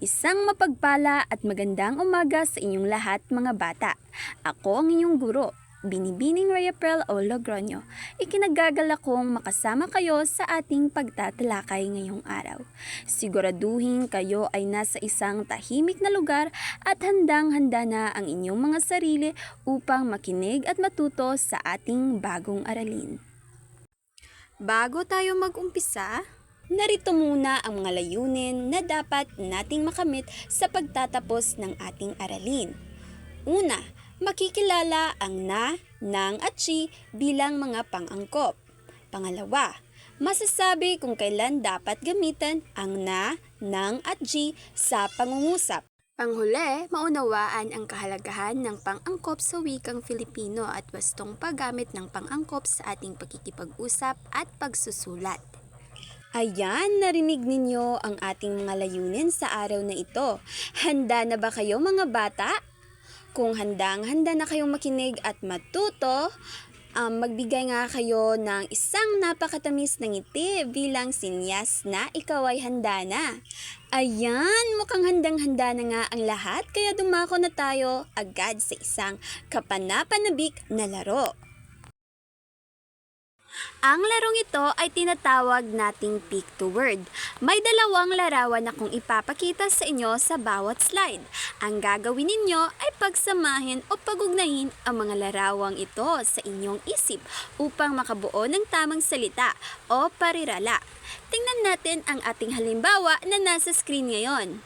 Isang mapagpala at magandang umaga sa inyong lahat mga bata. Ako ang inyong guro, Binibining Rayapel o Logroño. Ikinagagalak kong makasama kayo sa ating pagtatalakay ngayong araw. Siguraduhin kayo ay nasa isang tahimik na lugar at handang-handa na ang inyong mga sarili upang makinig at matuto sa ating bagong aralin. Bago tayo mag-umpisa, narito muna ang mga layunin na dapat nating makamit sa pagtatapos ng ating aralin. Una, makikilala ang na, nang at si bilang mga pang-angkop. Pangalawa, masasabi kung kailan dapat gamitin ang na, nang at si sa pangungusap. Panghuli, maunawaan ang kahalagahan ng pang-angkop sa wikang Filipino at wastong paggamit ng pang-angkop sa ating pakikipag-usap at pagsusulat. Ayan, narinig ninyo ang ating mga layunin sa araw na ito. Handa na ba kayo mga bata? Kung handang-handa na kayong makinig at matuto, magbigay nga kayo ng isang napakatamis na ngiti bilang sinyas na ikaw ay handa na. Ayan, mukhang handang-handa na nga ang lahat kaya dumako na tayo agad sa isang kapanapanabik na laro. Ang larong ito ay tinatawag nating pick to word. May dalawang larawan akong ipapakita sa inyo sa bawat slide. Ang gagawin ninyo ay pagsamahin o pagugnahin ang mga larawang ito sa inyong isip upang makabuo ng tamang salita o parirala. Tingnan natin ang ating halimbawa na nasa screen ngayon.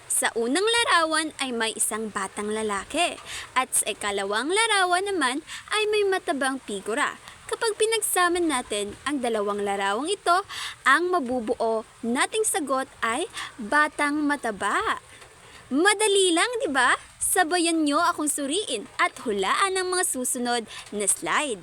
Sa unang larawan ay may isang batang lalaki at sa ikalawang larawan naman ay may matabang figura. Kapag pinagsama natin ang dalawang larawang ito, ang mabubuo nating sagot ay batang mataba. Madali lang, di ba? Sabayan nyo akong suriin at hulaan ang mga susunod na slide.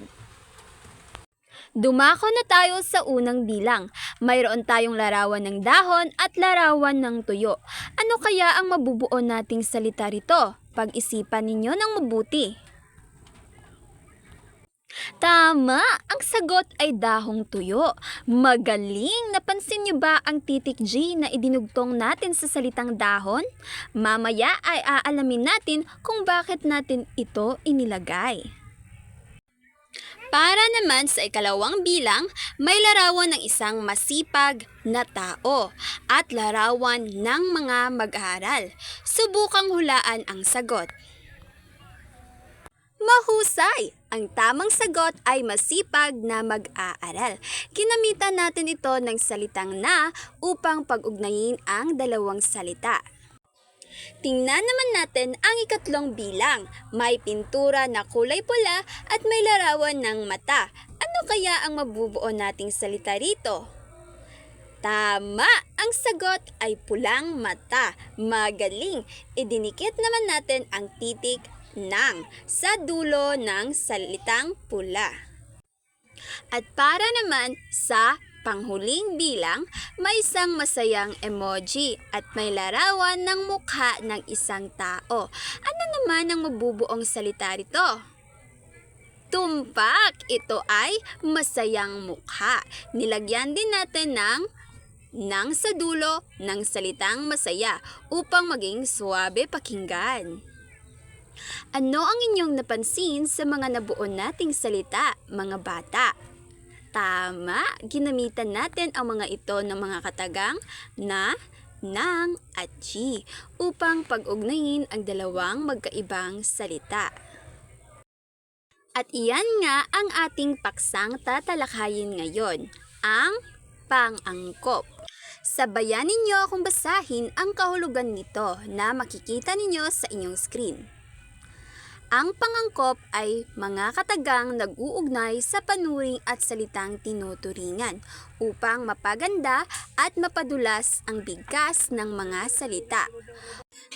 Dumako na tayo sa unang bilang. Mayroon tayong larawan ng dahon at larawan ng tuyo. Ano kaya ang mabubuo nating salita rito? Pag-isipan ninyo ng mabuti. Tama! Ang sagot ay dahong tuyo. Magaling! Napansin niyo ba ang titik G na idinugtong natin sa salitang dahon? Mamaya ay aalamin natin kung bakit natin ito inilagay. Para naman sa ikalawang bilang, may larawan ng isang masipag na tao at larawan ng mga mag-aaral. Subukang hulaan ang sagot. Mahusay! Ang tamang sagot ay masipag na mag-aaral. Ginamitan natin ito ng salitang na upang pag-ugnayin ang dalawang salita. Tingnan naman natin ang ikatlong bilang. May pintura na kulay pula at may larawan ng mata. Ano kaya ang mabubuo nating salita rito? Tama! Ang sagot ay pulang mata. Magaling! Idinikit naman natin ang titik nang sa dulo ng salitang pula. At para naman sa panghuling bilang, may isang masayang emoji at may larawan ng mukha ng isang tao. Ano naman ang mabubuong salita rito? Tumpak! Ito ay masayang mukha. Nilagyan din natin ng sa dulo ng salitang masaya upang maging suwabe pakinggan. Ano ang inyong napansin sa mga nabuo nating salita, mga bata? Tama, ginamitan natin ang mga ito ng mga katagang na, nang at si upang pag-ugnayin ang dalawang magkaibang salita. At iyan nga ang ating paksang tatalakayin ngayon, ang pang-angkop. Sabayan ninyo akong basahin ang kahulugan nito na makikita ninyo sa inyong screen. Ang pangangkop ay mga katagang nag-uugnay sa panuring at salitang tinuturingan upang mapaganda at mapadulas ang bigkas ng mga salita.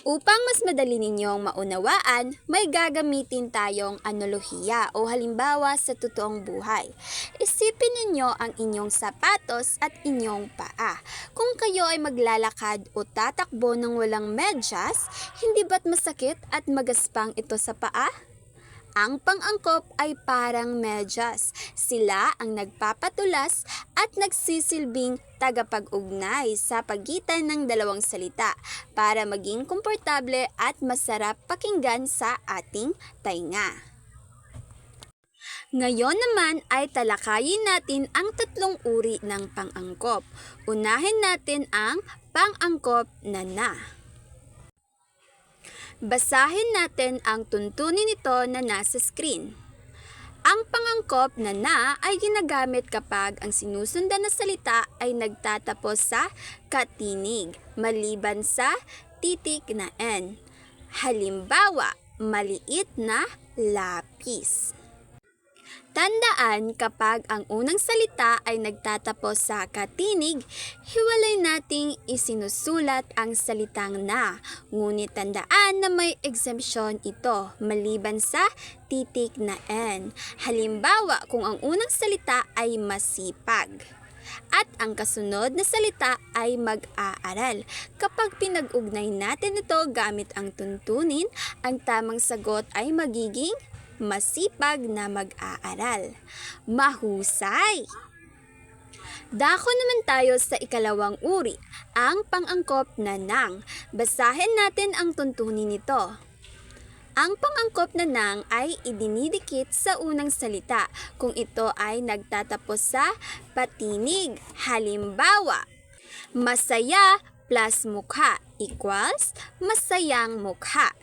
Upang mas madali ninyong maunawaan, may gagamitin tayong analohiya o halimbawa sa totoong buhay. Isipin ninyo ang inyong sapatos at inyong paa. Kung kayo ay maglalakad o tatakbo ng walang medyas, hindi ba't masakit at magaspang ito sa paa? Ang pang-angkop ay parang medyas. Sila ang nagpapatulas at nagsisilbing tagapag-ugnay sa pagitan ng dalawang salita para maging komportable at masarap pakinggan sa ating tainga. Ngayon naman ay talakayin natin ang tatlong uri ng pang-angkop. Unahin natin ang pang-angkop na na. Basahin natin ang tuntunin nito na nasa screen. Ang pangangkop na na ay ginagamit kapag ang sinusundan na salita ay nagtatapos sa katinig, maliban sa titik na N. Halimbawa, maliit na lapis. Tandaan, kapag ang unang salita ay nagtatapos sa katinig, hiwalay nating isinusulat ang salitang na. Ngunit tandaan na may exemption ito, maliban sa titik na N. Halimbawa, kung ang unang salita ay masipag at ang kasunod na salita ay mag-aaral. Kapag pinag-ugnay natin ito gamit ang tuntunin, ang tamang sagot ay magiging masipag na mag-aaral. Mahusay! Dako naman tayo sa ikalawang uri, ang pang-angkop na nang. Basahin natin ang tuntunin nito. Ang pang-angkop na nang ay idinidikit sa unang salita kung ito ay nagtatapos sa patinig. Halimbawa, masaya plus mukha equals masayang mukha.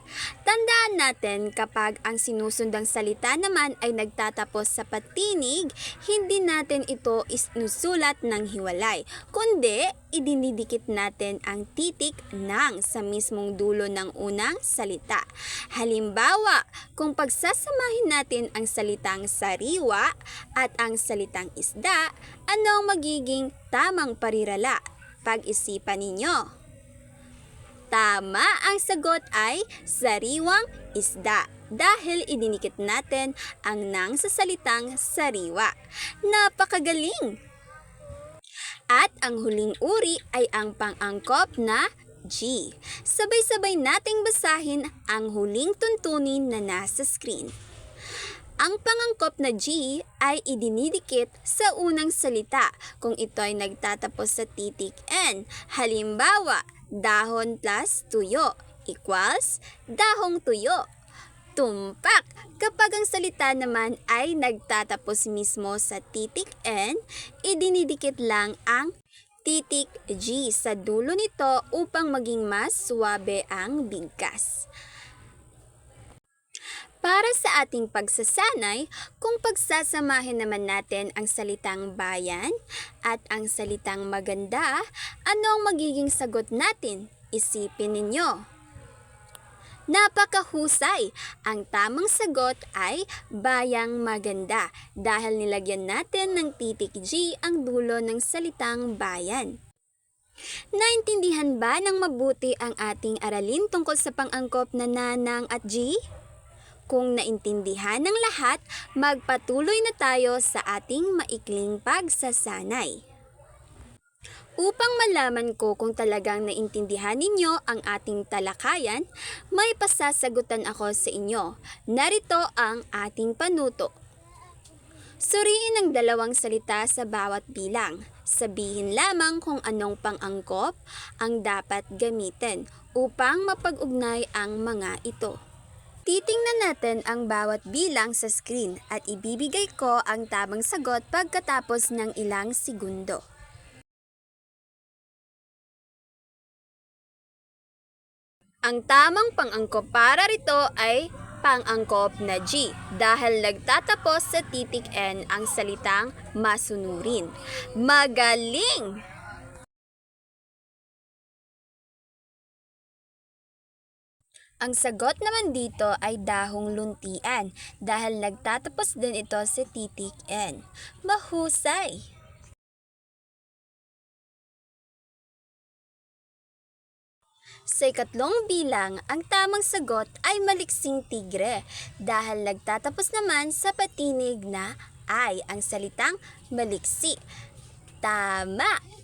Tandaan natin, kapag ang sinusundang salita naman ay nagtatapos sa patinig, hindi natin ito isinusulat ng hiwalay, kundi idinidikit natin ang titik ng sa mismong dulo ng unang salita. Halimbawa, kung pagsasamahin natin ang salitang sariwa at ang salitang isda, ano ang magiging tamang parirala? Pag-isipan ninyo. Tama, ang sagot ay sariwang isda dahil idinikit natin ang nang sa salitang sariwa. Napakagaling! At ang huling uri ay ang pang-angkop na G. Sabay-sabay nating basahin ang huling tuntunin na nasa screen. Ang pangangkop na G ay idinidikit sa unang salita kung ito ay nagtatapos sa titik N. Halimbawa, dahon plus tuyo equals dahong tuyo. Tumpak! Kapag ang salita naman ay nagtatapos mismo sa titik N, idinidikit lang ang titik G sa dulo nito upang maging mas suwabe ang bigkas. Para sa ating pagsasanay, kung pagsasamahin naman natin ang salitang bayan at ang salitang maganda, ano ang magiging sagot natin? Isipin ninyo. Napakahusay! Ang tamang sagot ay bayang maganda dahil nilagyan natin ng titik G ang dulo ng salitang bayan. Naintindihan ba ng mabuti ang ating aralin tungkol sa pang-angkop na nanang at G? Kung naintindihan ng lahat, magpatuloy na tayo sa ating maikling pagsasanay. Upang malaman ko kung talagang naintindihan ninyo ang ating talakayan, may pasasagutan ako sa inyo. Narito ang ating panuto. Suriin ang dalawang salita sa bawat bilang. Sabihin lamang kung anong pang-angkop ang dapat gamitin upang mapag-ugnay ang mga ito. Titingnan natin ang bawat bilang sa screen at ibibigay ko ang tamang sagot pagkatapos ng ilang segundo. Ang tamang pang-angkop para rito ay pang-angkop na G dahil nagtatapos sa titik N ang salitang masunurin. Magaling! Ang sagot naman dito ay dahong luntian dahil nagtatapos din ito sa titik N. Mahusay! Sa ikatlong bilang, ang tamang sagot ay maliksing tigre dahil nagtatapos naman sa patinig na ay ang salitang maliksi. Tama!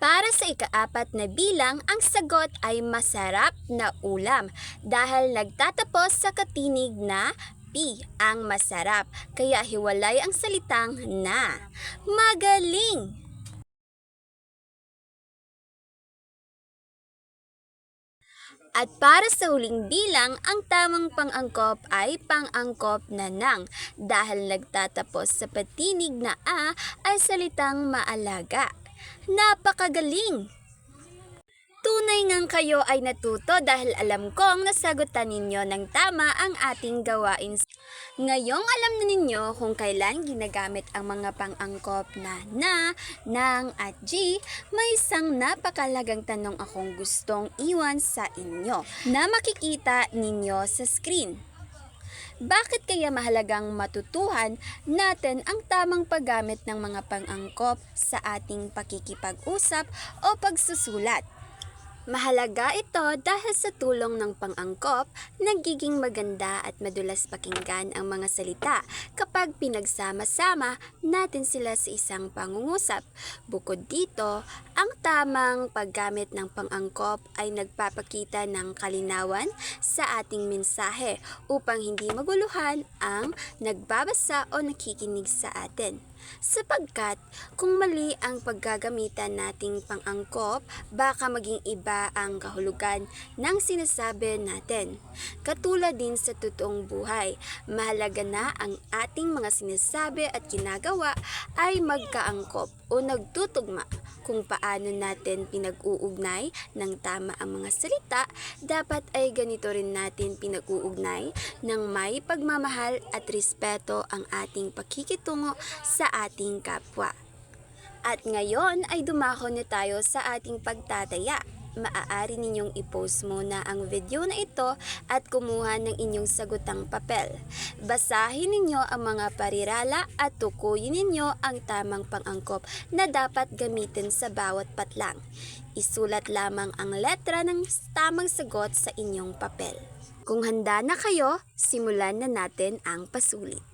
Para sa ikaapat na bilang, ang sagot ay masarap na ulam dahil nagtatapos sa katinig na P ang masarap, kaya hiwalay ang salitang na. Magaling! At para sa huling bilang, ang tamang pang-angkop ay pang-angkop na nang dahil nagtatapos sa patinig na A ay salitang maalaga. Napakagaling! Tunay ngang kayo ay natuto dahil alam kong nasagutan ninyo ng tama ang ating gawain. Ngayong alam na ninyo kung kailan ginagamit ang mga pang-angkop na, nang at G, may isang napakalagang tanong akong gustong iwan sa inyo na makikita ninyo sa screen. Bakit kaya mahalagang matutuhan natin ang tamang paggamit ng mga pang-angkop sa ating pakikipag-usap o pagsusulat? Mahalaga ito dahil sa tulong ng pang-angkop, nagiging maganda at madulas pakinggan ang mga salita kapag pinagsama-sama natin sila sa isang pangungusap. Bukod dito, ang tamang paggamit ng pang-angkop ay nagpapakita ng kalinawan sa ating mensahe upang hindi maguluhan ang nagbabasa o nakikinig sa atin. Sapagkat kung mali ang paggagamitan nating pang-angkop, baka maging iba ang kahulugan ng sinasabi natin. Katulad din sa totoong buhay, mahalaga na ang ating mga sinasabi at ginagawa ay magkaangkop o nagtutugma. Kung paano natin pinag-uugnay ng tama ang mga salita, dapat ay ganito rin natin pinag-uugnay ng may pagmamahal at respeto ang ating pakikitungo sa ating kapwa. At ngayon ay dumako na tayo sa ating pagtataya. Maaari ninyong i-post muna ang video na ito at kumuha ng inyong sagutang papel. Basahin ninyo ang mga parirala at tukuyin ninyo ang tamang pang-angkop na dapat gamitin sa bawat patlang. Isulat lamang ang letra ng tamang sagot sa inyong papel. Kung handa na kayo, simulan na natin ang pasulit.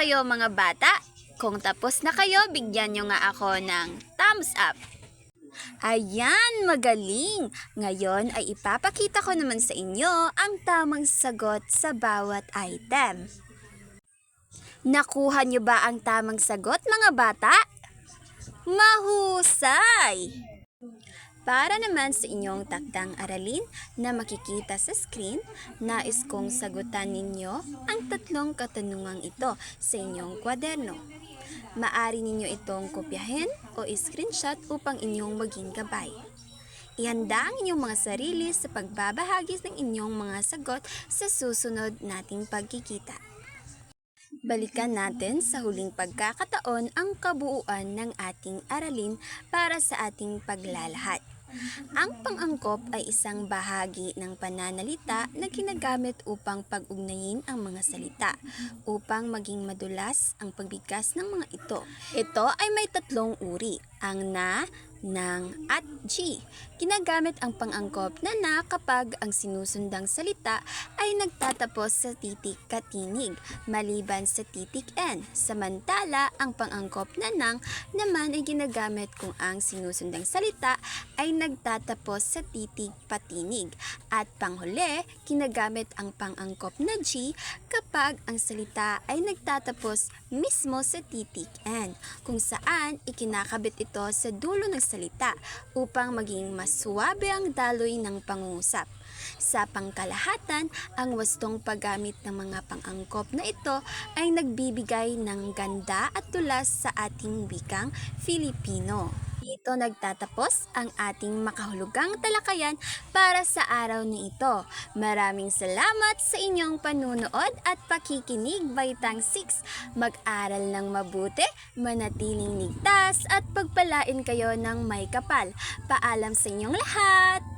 kayo mga bata? Kung tapos na kayo, bigyan nyo nga ako ng thumbs up. Ayan, magaling! Ngayon ay ipapakita ko naman sa inyo ang tamang sagot sa bawat item. Nakuha nyo ba ang tamang sagot mga bata? Mahusay! Para naman sa inyong takdang aralin na makikita sa screen, nais kong sagutan ninyo ang tatlong katanungang ito sa inyong kwaderno. Maari ninyo itong kopyahin o screenshot upang inyong maging gabay. Ihanda ang inyong mga sarili sa pagbabahagi ng inyong mga sagot sa susunod nating pagkikita. Balikan natin sa huling pagkakataon ang kabuuan ng ating aralin para sa ating paglalahad. Ang pang-angkop ay isang bahagi ng pananalita na ginagamit upang pag-ugnayin ang mga salita, upang maging madulas ang pagbigkas ng mga ito. Ito ay may tatlong uri, ang na, ng, at G. Ginagamit ang pang-angkop na kapag ang sinusundang salita ay nagtatapos sa titik katinig, maliban sa titik N. Samantala, ang pang-angkop na ng naman ay ginagamit kung ang sinusundang salita ay nagtatapos sa titik patinig. At panghuli, ginagamit ang pang-angkop na G kapag ang salita ay nagtatapos mismo sa titik N, kung saan ikinakabit ito sa dulo ng salita upang maging mas suwabe ang daloy ng pangungusap. Sa pangkalahatan, ang wastong paggamit ng mga pang-angkop na ito ay nagbibigay ng ganda at tulas sa ating wikang Filipino. Dito nagtatapos ang ating makahulugang talakayan para sa araw na ito. Maraming salamat sa inyong panunood at pakikinig, Baitang 6. Mag-aral ng mabuti, manatiling ligtas at pagpalain kayo ng may kapal. Paalam sa inyong lahat!